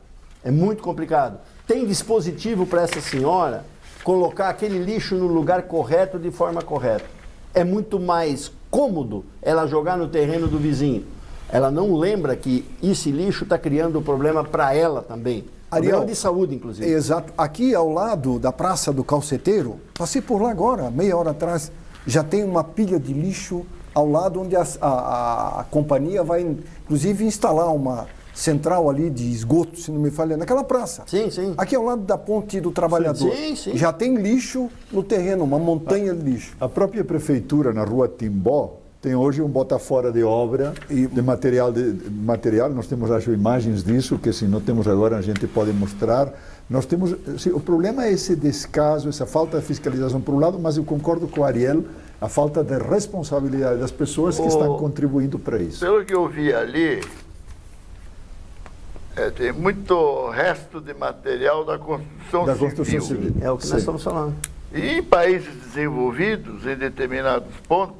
é muito complicado. Tem dispositivo para essa senhora colocar aquele lixo no lugar correto de forma correta. É muito mais cômodo ela jogar no terreno do vizinho. Ela não lembra que esse lixo está criando problema para ela também. Problema de saúde, inclusive. Exato. Aqui ao lado da Praça do Calceteiro, passei por lá agora, meia hora atrás, já tem uma pilha de lixo ao lado onde a companhia vai, inclusive, instalar uma central ali de esgoto, se não me falha, naquela praça. Sim, sim. Aqui ao lado da Ponte do Trabalhador. Sim, sim. Já tem lixo no terreno, uma montanha de lixo. A própria prefeitura, na rua Timbó, tem hoje um bota-fora de obra e de material. Nós temos, acho, imagens disso, que se não temos agora, a gente pode mostrar. Nós temos, o problema é esse descaso, essa falta de fiscalização por um lado, mas eu concordo com o Ariel, a falta de responsabilidade das pessoas que estão contribuindo para isso. Pelo que eu vi ali, tem muito resto de material da construção civil. É o que nós estamos falando. E em países desenvolvidos, em determinados pontos,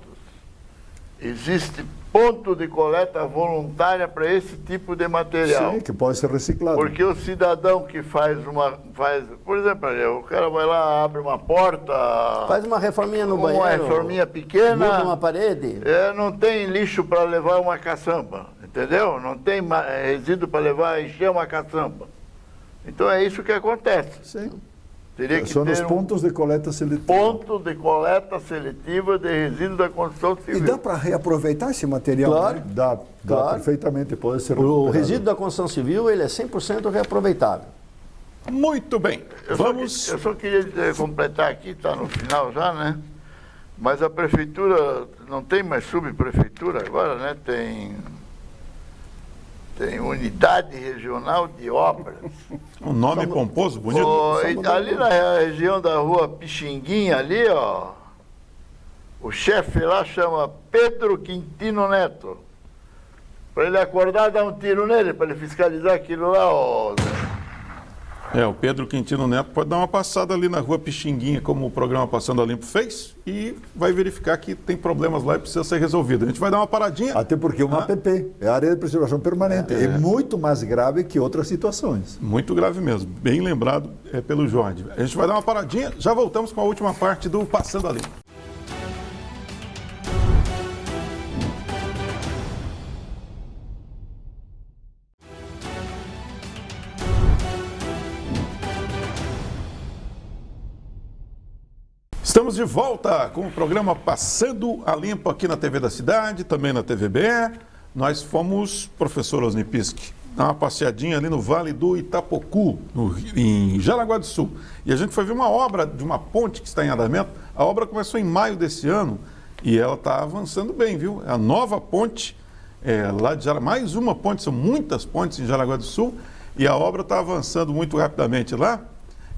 existe ponto de coleta voluntária para esse tipo de material. Sim, que pode ser reciclado. Porque o cidadão que por exemplo, o cara vai lá, abre uma porta, Faz uma reforminha no banheiro. uma reforminha pequena, Muda uma parede. não tem lixo para levar uma caçamba, entendeu? Não tem resíduo para levar, encher uma caçamba. Então é isso que acontece. Sim. Teria que São ter os pontos de coleta seletiva. ponto de coleta seletiva de resíduos da construção E civil. dá para reaproveitar esse material? Claro. né? Dá Claro. perfeitamente, pode ser O recuperado. resíduo da construção civil ele é 100% reaproveitável. Muito bem. Eu só queria completar aqui, está no final já, né? Mas a prefeitura não tem mais subprefeitura agora, né? Tem unidade regional de obras. Um nome pomposo, bonito. Ali na região da rua Pixinguinha, ali, ó, o chefe lá chama Pedro Quintino Neto. Para ele acordar, dar um tiro nele, para ele fiscalizar aquilo lá, ó. O Pedro Quintino Neto pode dar uma passada ali na rua Pixinguinha, como o programa Passando a Limpo fez, e vai verificar que tem problemas lá e precisa ser resolvido. A gente vai dar uma paradinha. Até porque uma APP, é a área de preservação permanente, é muito mais grave que outras situações. Muito grave mesmo, bem lembrado pelo Jorge. A gente vai dar uma paradinha, já voltamos com a última parte do Passando a Limpo. Estamos de volta com o programa Passando a Limpo aqui na TV da Cidade, também na TVBE. Nós fomos, professor Osnipiski, dar uma passeadinha ali no Vale do Itapocu, em Jaraguá do Sul. E a gente foi ver uma obra de uma ponte que está em andamento. A obra começou em maio desse ano e ela está avançando bem, viu? É a nova ponte lá de Jaraguá, mais uma ponte, são muitas pontes em Jaraguá do Sul, e a obra está avançando muito rapidamente lá.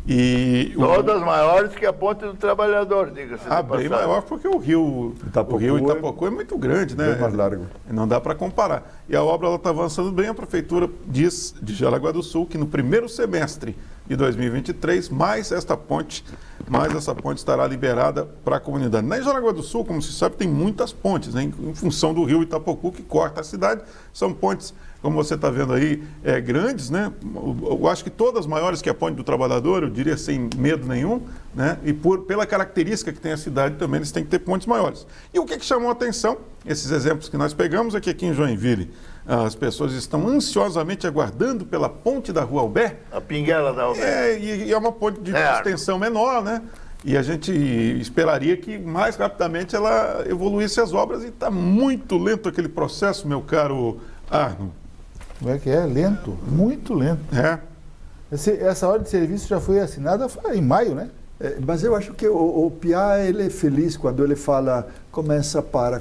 E todas maiores que a Ponte do Trabalhador, diga-se de bem passagem. maior porque o rio Itapocu é muito grande, né? Bem mais largo. Não dá para comparar. E a obra está avançando bem. A Prefeitura diz de Jaraguá do Sul que no primeiro semestre de 2023, mais essa ponte estará liberada para a comunidade. Na Jaraguá do Sul, como se sabe, tem muitas pontes, né? Em função do rio Itapocu que corta a cidade. São pontes, como você está vendo aí, grandes, né? Eu acho que todas maiores que a Ponte do Trabalhador, eu diria sem medo nenhum, né? E pela característica que tem a cidade também, eles têm que ter pontes maiores. E o que chamou a atenção, esses exemplos que nós pegamos, é que aqui em Joinville, as pessoas estão ansiosamente aguardando pela ponte da Rua Albert. A pinguela da Albert. E é uma ponte de extensão menor, né? E a gente esperaria que mais rapidamente ela evoluísse as obras, e está muito lento aquele processo, meu caro Arno. Como é que é? Lento, muito lento. É. Essa ordem de serviço já foi assinada em maio, né? Mas eu acho que o Piá, ele é feliz quando ele fala começa, para,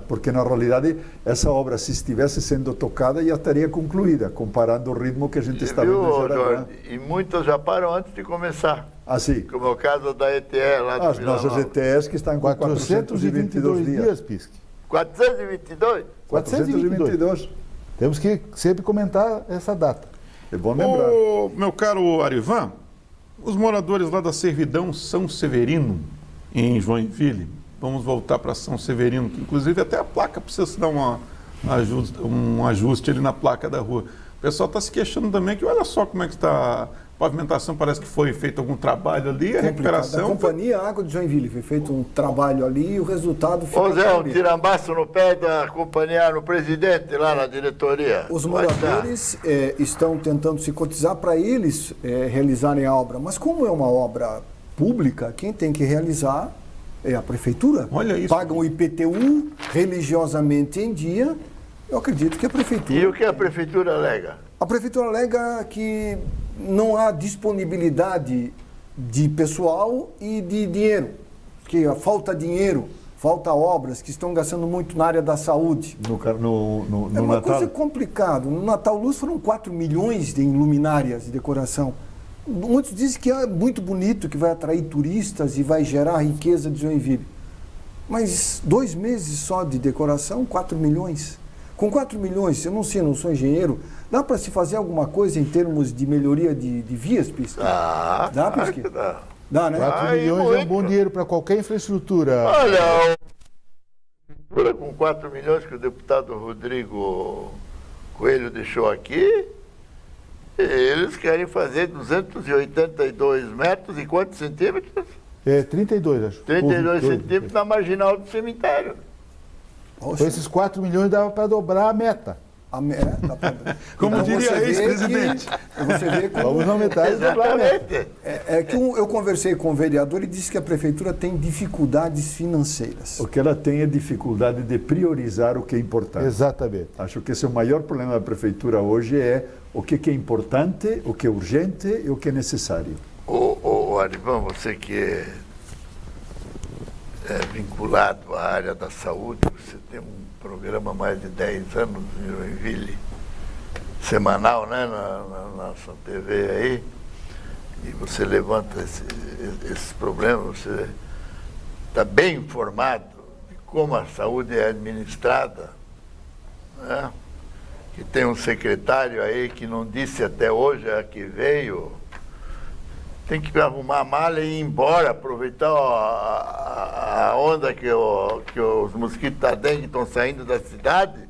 porque na realidade essa obra, se estivesse sendo tocada, já estaria concluída, comparando o ritmo que a gente está vendo em Jaraguá. Jorge, e muitas já param antes de começar. Assim, Como é o caso da ETE lá do as Vila nossas Nova. ETS que estão com 422 dias. Pisque. 422? 422. Temos que sempre comentar essa data. É bom lembrar. Ô, meu caro Arivan, os moradores lá da Servidão São Severino, em Joinville, vamos voltar para São Severino, que inclusive até a placa precisa dar um ajuste ali na placa da rua. O pessoal está se queixando também que olha só como é que está a pavimentação, parece que foi feito algum trabalho ali, a recuperação... A Companhia Água de Joinville foi feito um trabalho ali e o resultado fica... Ô Zé, um ali. tirambaço no pé da companhia, no presidente lá na diretoria. Os Vai dar. moradores estão tentando se cotizar para eles realizarem a obra, mas como é uma obra pública, quem tem que realizar é a prefeitura. Olha isso. Pagam o IPTU religiosamente em dia. Eu acredito que a prefeitura... E o que a prefeitura alega? A prefeitura alega que não há disponibilidade de pessoal e de dinheiro, que falta dinheiro, falta obras, que estão gastando muito na área da saúde. No É uma Natal. coisa complicada. No Natal Luz foram 4 milhões de luminárias de decoração. Muitos dizem que é muito bonito, que vai atrair turistas e vai gerar riqueza de Joinville. Mas 2 meses só de decoração, 4 milhões. Com 4 milhões, eu não sei, não sou engenheiro, dá para se fazer alguma coisa em termos de melhoria de vias, Pisque? Ah, Dá, claro Pisque? que dá. Dá, né? 4 Ai, milhões é um muito. bom dinheiro para qualquer infraestrutura. Olha, com 4 milhões que o deputado Rodrigo Coelho deixou aqui, eles querem fazer 282 metros e quantos centímetros? 32, acho. 32 Dois. centímetros na marginal do cemitério. Com esses 4 milhões dava para dobrar a meta. Dá pra... Como Então, diria você vê ex-presidente. que- Você vê que Vamos aumentar e dobrar a meta. Exatamente. eu conversei com o vereador e disse que a prefeitura tem dificuldades financeiras. O que ela tem é dificuldade de priorizar o que é importante. Exatamente. Acho que esse é o maior problema da prefeitura hoje, é o que é importante, o que é urgente e o que é necessário. Ô Arivan, você que é vinculado à área da saúde, você tem um programa há mais de 10 anos em Joinville, semanal, né, na sua TV aí, e você levanta esses problemas, você está bem informado de como a saúde é administrada, né? Que tem um secretário aí que não disse até hoje a que veio. Tem que arrumar a malha e ir embora, aproveitar a onda que os mosquitos da dengue estão saindo da cidade.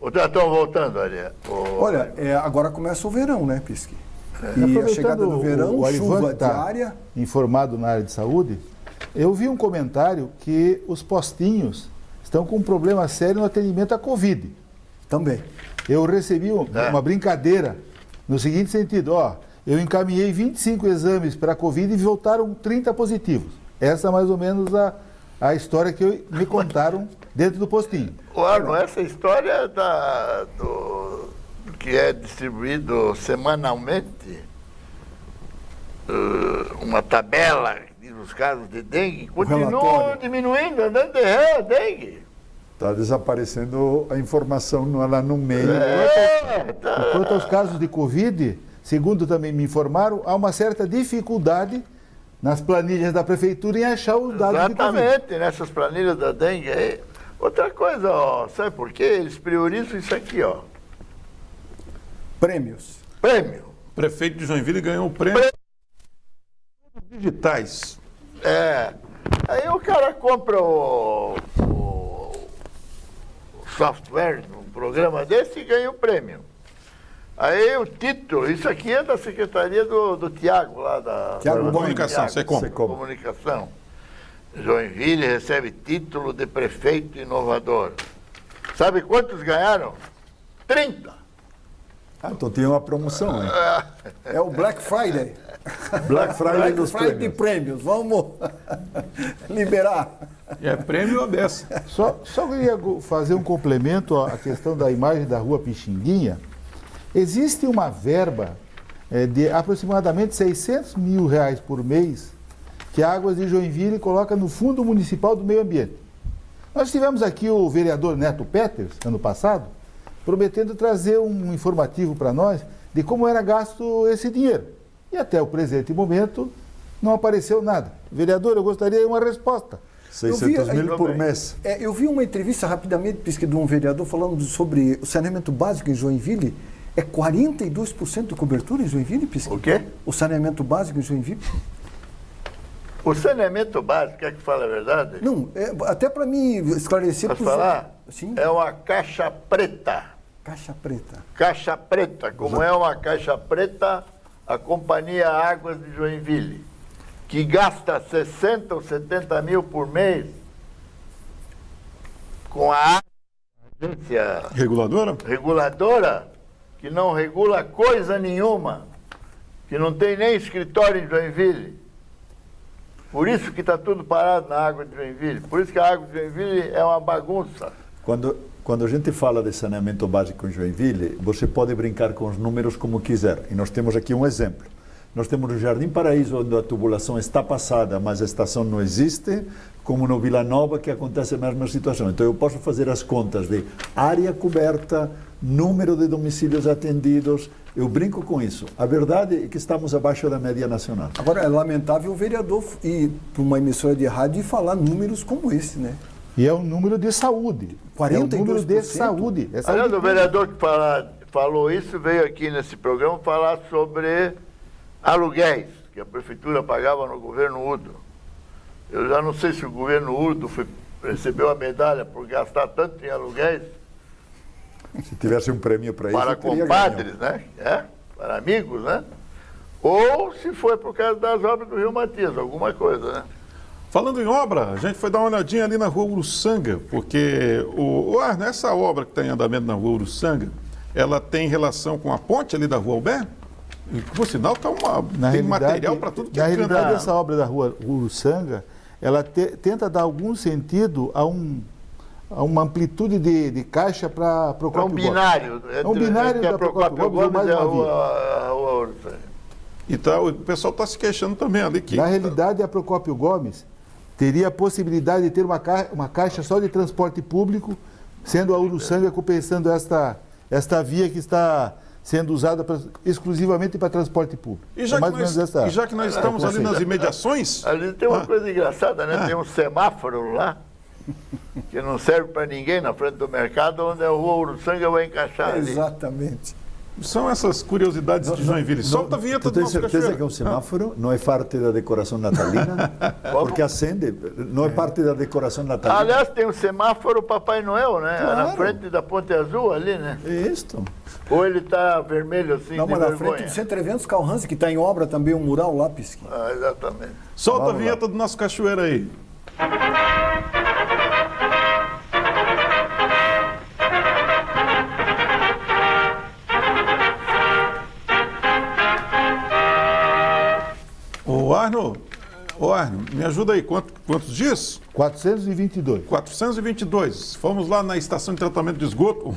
Ou já estão voltando, Ariel? Olha, agora começa o verão, né, Pisque? E E a chegada do verão, o Arivan chuva tá diária. informado na área de saúde, eu vi um comentário que os postinhos estão com um problema sério no atendimento à Covid. Também. Eu recebi uma brincadeira no seguinte sentido, eu encaminhei 25 exames para a Covid e voltaram 30 positivos. Essa é mais ou menos a história que me contaram dentro do postinho. Arno, essa história do que é distribuído semanalmente, uma tabela dos casos de dengue, continuam relatório. diminuindo, andando de ré a dengue. Está desaparecendo a informação lá no meio. Quanto aos casos de Covid, segundo também me informaram, há uma certa dificuldade nas planilhas da prefeitura em achar os dados de Covid. Exatamente, nessas planilhas da dengue aí. Outra coisa, sabe por quê? Eles priorizam isso aqui, Prêmios. Prêmio. O prefeito de Joinville ganhou o prêmio digitais. Aí o cara compra o software, um programa desse e ganha o prêmio. Aí o título, isso aqui é da secretaria do Tiago, lá da Tiago Comunicação, Tiago, Secom. Comunicação. Joinville recebe título de prefeito inovador. Sabe quantos ganharam? 30. Então tem uma promoção, hein? É o Black Friday. Black Friday dos Friday prêmios. prêmios. Vamos liberar. É prêmio abessa. Só queria fazer um complemento à questão da imagem da rua Pixinguinha. Existe uma verba de aproximadamente R$600 mil por mês que a Águas de Joinville coloca no Fundo Municipal do Meio Ambiente. Nós tivemos aqui o vereador Neto Peters, ano passado, prometendo trazer um informativo para nós de como era gasto esse dinheiro. E até o presente momento não apareceu nada. Vereador, eu gostaria de uma resposta. 600 mil por mês. Eu vi uma entrevista rapidamente, de um vereador falando sobre o saneamento básico em Joinville. É 42% de cobertura em Joinville, Pisque? O quê? O saneamento básico em Joinville? O saneamento básico, quer que fale a verdade? Não, até para mim esclarecer... Posso falar? Sim. É uma caixa preta. Caixa preta. Caixa preta. Como é uma caixa preta, a Companhia Águas de Joinville, que gasta 60 ou 70 mil por mês com a agência reguladora, que não regula coisa nenhuma, que não tem nem escritório em Joinville. Por isso que está tudo parado na água de Joinville. Por isso que a água de Joinville é uma bagunça. Quando a gente fala de saneamento básico em Joinville, você pode brincar com os números como quiser. E nós temos aqui um exemplo. Nós temos no Jardim Paraíso, onde a tubulação está passada, mas a estação não existe, como no Vila Nova, que acontece a mesma situação. Então eu posso fazer as contas de área coberta, número de domicílios atendidos, eu brinco com isso. A verdade é que estamos abaixo da média nacional. Agora, é lamentável o vereador ir para uma emissora de rádio e falar números como esse, né? E é um número de saúde. 42%? É um número de saúde. É saúde. Aliás, o vereador que falou isso veio aqui nesse programa falar sobre aluguéis, que a prefeitura pagava no governo Udo. Eu já não sei se o governo Udo recebeu a medalha por gastar tanto em aluguéis. Se tivesse um prêmio para isso, para compadres, né? Para amigos, né? Ou se foi por causa das obras do Rio Matias, alguma coisa, né? Falando em obra, a gente foi dar uma olhadinha ali na Rua Uruçanga, porque essa obra que está em andamento na Rua Uruçanga, ela tem relação com a ponte ali da Rua Alberto? E, por sinal, tem material para tudo que na é canto. realidade, essa obra da Rua Uruçanga, ela tenta dar algum sentido a uma amplitude de caixa para Procópio Gomes. Binário. É um binário da Procópio Gomes e a Rua Uruçanga. Então, o pessoal está se queixando também ali que... Na realidade, a Procópio Gomes teria a possibilidade de ter uma caixa só de transporte público, sendo a Uruçanga compensando esta via que está sendo usada exclusivamente para transporte público. E já que nós estamos ali nas imediações... Ali tem uma coisa engraçada, né? Tem um semáforo lá, que não serve para ninguém na frente do mercado, onde a Rua Uruçanga vai encaixar ali. Exatamente. São essas curiosidades de Joinville. Solta a vinheta do nosso Tem certeza Cachoeira. que é um semáforo? Não é parte da decoração natalina? Porque acende, não é parte da decoração natalina? Aliás, tem um semáforo Papai Noel, né? Claro. Na frente da Ponte Azul ali, né? Isso. Ou ele está vermelho assim, Não, de mas na vergonha? frente do Centro Eventos Calhanse, que está em obra também, um mural lá, Pisque. Exatamente. Solta a vinheta do nosso Cachoeira aí. Ô Arno, me ajuda aí, quantos dias? 422. 422. Fomos lá na estação de tratamento de esgoto,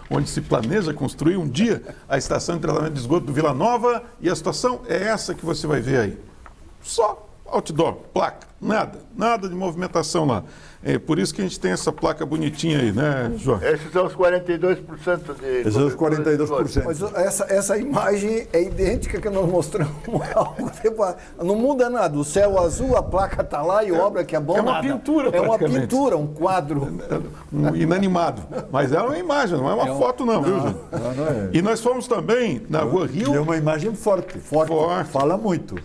onde se planeja construir um dia a estação de tratamento de esgoto do Vila Nova, e a situação é essa que você vai ver aí. Só outdoor, placa, nada de movimentação lá. É por isso que a gente tem essa placa bonitinha aí, né, João? Esses são os 42% de... Esses são os 42%. Mas essa imagem é idêntica que nós mostramos há algum tempo. Não muda nada. O céu azul, a placa está lá e obra que é bom. É uma nada. pintura, É uma praticamente. pintura, um quadro. Inanimado. Mas é uma imagem, não é uma foto não, viu, João? Não é. E nós fomos também na Rua Rio. E é uma imagem forte. Fala muito.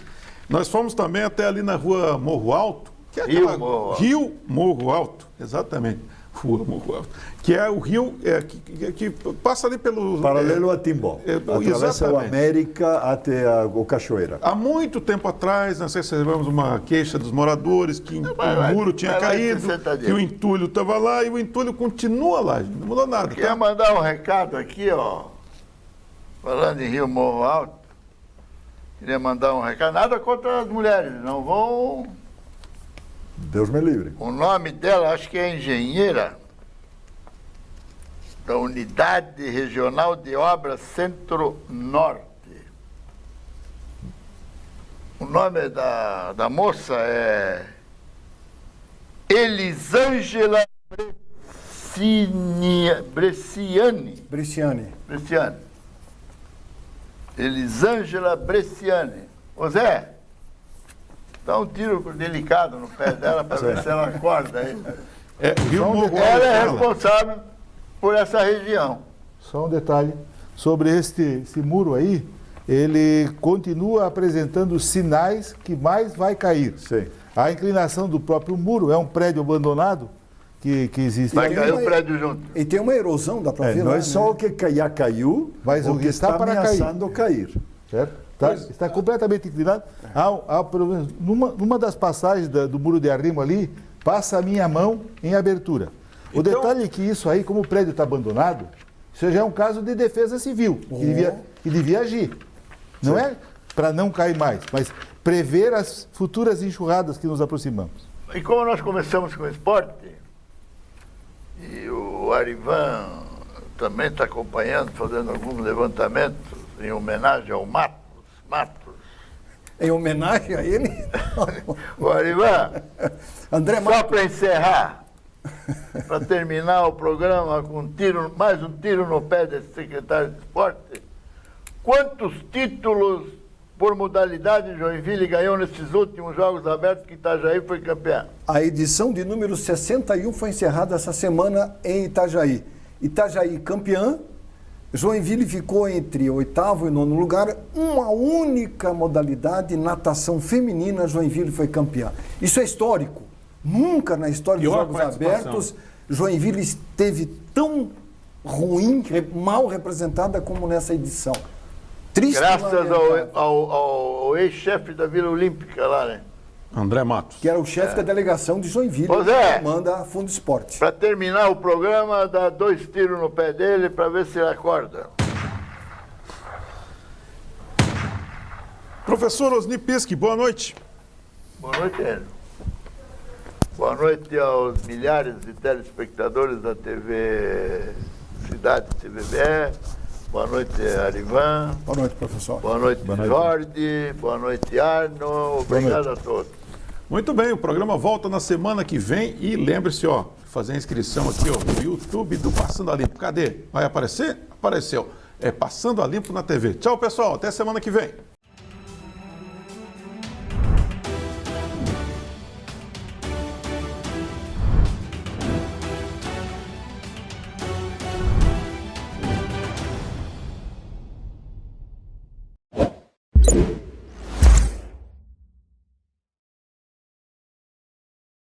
Nós fomos também até ali na Rua Morro Alto, que é Rio Morro Alto, exatamente. Rua Morro Alto. Que é o rio que passa ali pelo... Paralelo a Timbó. Atravessa exatamente. o América até o Cachoeira. Há muito tempo atrás, nós recebemos uma queixa dos moradores que o muro tinha caído, que o entulho estava lá e o entulho continua lá, não mudou nada. Quer mandar um recado aqui, ó, falando em Rio Morro Alto, queria mandar um recado, nada contra as mulheres, não vão... Deus me livre. O nome dela, acho que é engenheira da Unidade Regional de Obras Centro-Norte. nome da moça é Elisângela Bresciani. Elisângela Bresciani. Ô Zé, dá um tiro delicado no pé dela para ver se ela acorda aí. Ela é responsável por essa região. Só um detalhe sobre esse muro aí, ele continua apresentando sinais que mais vai cair. Sim. A inclinação do próprio muro é um prédio abandonado que existe. Vai cair o prédio junto. E tem uma erosão, dá para ver Não lá, é só né? o que já caiu, Mas o que está para ameaçando cair. Certo? Está completamente inclinado. Pelo menos, numa das passagens do muro de arrimo ali, passa a minha mão em abertura. O Então- detalhe é que isso aí, como o prédio está abandonado, isso já é um caso de defesa civil, que devia agir. Não é para não cair mais, mas prever as futuras enxurradas que nos aproximamos. E como nós começamos com o esporte, e o Arivan também está acompanhando, fazendo alguns levantamentos em homenagem ao Matos. Em homenagem a ele, O Arivan, André só Matos. para encerrar, para terminar o programa com mais um tiro no pé desse secretário de esporte, quantos títulos por modalidade Joinville ganhou nesses últimos Jogos Abertos que Itajaí foi campeão? A edição de número 61 foi encerrada essa semana em Itajaí. Itajaí campeã, Joinville ficou entre oitavo e nono lugar, uma única modalidade, natação feminina, Joinville foi campeã. Isso é histórico. Nunca na história dos Pior Jogos participação. Abertos, Joinville esteve tão ruim, mal representada como nessa edição. Triste, Graças lamentável. ao ex-chefe da Vila Olímpica lá, né? André Matos. Que era o chefe da delegação de Joinville, Ô, Zé. que manda a Fundo Esporte. Para terminar o programa, dá 2 tiros no pé dele para ver se ele acorda. Professor Osni Pisque, boa noite. Boa noite, Hélio. Boa noite aos milhares de telespectadores da TV Cidade TVBE. Boa noite, Arivan. Boa noite, professor. Boa noite, Jorge. Boa noite, Arno. Obrigado a todos. Muito bem, o programa volta na semana que vem e lembre-se, ó, fazer a inscrição aqui, ó, no YouTube do Passando a Limpo. Cadê? Vai aparecer? Apareceu. É Passando a Limpo na TV. Tchau, pessoal. Até semana que vem.